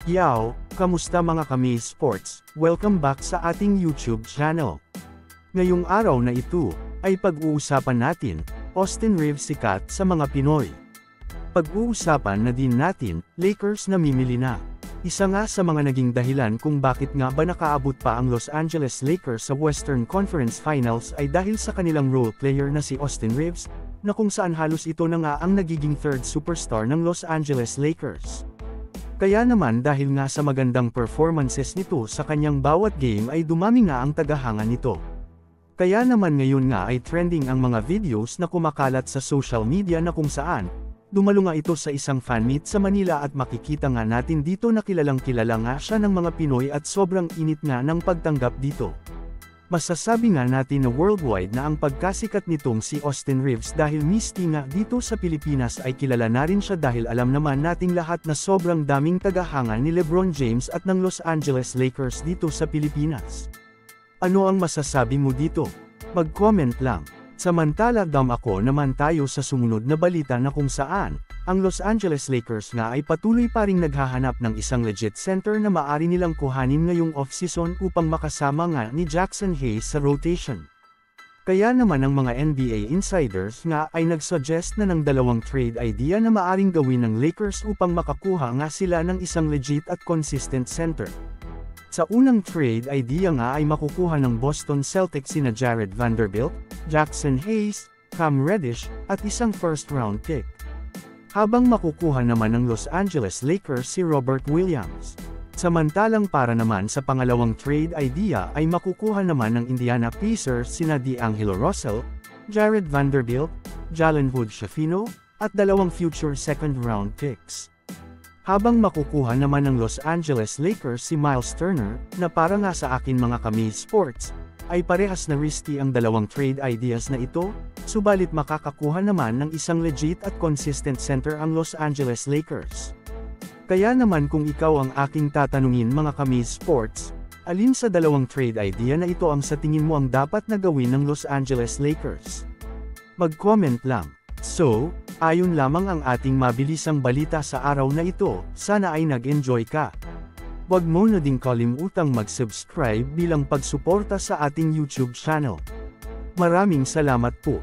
Yow, kamusta mga kami sports? Welcome back sa ating YouTube channel. Ngayong araw na ito, ay pag-uusapan natin, Austin Reeves sikat sa mga Pinoy. Pag-uusapan na din natin, Lakers namimili na. Isa nga sa mga naging dahilan kung bakit nga ba nakaabot pa ang Los Angeles Lakers sa Western Conference Finals ay dahil sa kanilang role player na si Austin Reeves, na kung saan halos ito na nga ang nagiging third superstar ng Los Angeles Lakers. Kaya naman dahil nga sa magandang performances nito sa kanyang bawat game ay dumami nga ang tagahanga nito. Kaya naman ngayon nga ay trending ang mga videos na kumakalat sa social media na kung saan, dumalo nga ito sa isang fan meet sa Manila at makikita nga natin dito na kilalang kilala nga siya ng mga Pinoy at sobrang init nga ng pagtanggap dito. Masasabi nga natin na worldwide na ang pagkasikat nitong si Austin Reeves dahil miski nga dito sa Pilipinas ay kilala na rin siya dahil alam naman nating lahat na sobrang daming tagahanga ni LeBron James at ng Los Angeles Lakers dito sa Pilipinas. Ano ang masasabi mo dito? Mag-comment lang. Samantala ako naman tayo sa sumunod na balita na kung saan, ang Los Angeles Lakers nga ay patuloy pa ring naghahanap ng isang legit center na maaari nilang kuhanin ngayong off-season upang makasama nga ni Jackson Hayes sa rotation. Kaya naman ang mga NBA insiders nga ay nagsuggest na ng dalawang trade idea na maaring gawin ng Lakers upang makakuha nga sila ng isang legit at consistent center. Sa unang trade idea nga ay makukuha ng Boston Celtics sina Jared Vanderbilt, Jackson Hayes, Cam Reddish, at isang first-round pick. Habang makukuha naman ng Los Angeles Lakers si Robert Williams. Samantalang para naman sa pangalawang trade idea ay makukuha naman ng Indiana Pacers sina D'Angelo Russell, Jared Vanderbilt, Jalen Hood-Schifino, at dalawang future second-round picks. Habang makukuha naman ng Los Angeles Lakers si Miles Turner, na para nga sa akin mga kami sports, ay parehas na risky ang dalawang trade ideas na ito, subalit makakakuha naman ng isang legit at consistent center ang Los Angeles Lakers. Kaya naman kung ikaw ang aking tatanungin mga kami sports, alin sa dalawang trade idea na ito ang sa tingin mo ang dapat na gawin ng Los Angeles Lakers? Mag-comment lang. So, ayon lamang ang ating mabilisang balita sa araw na ito, sana ay nag-enjoy ka. Huwag mo na ding kalimutang mag-subscribe bilang pagsuporta sa ating YouTube channel. Maraming salamat po.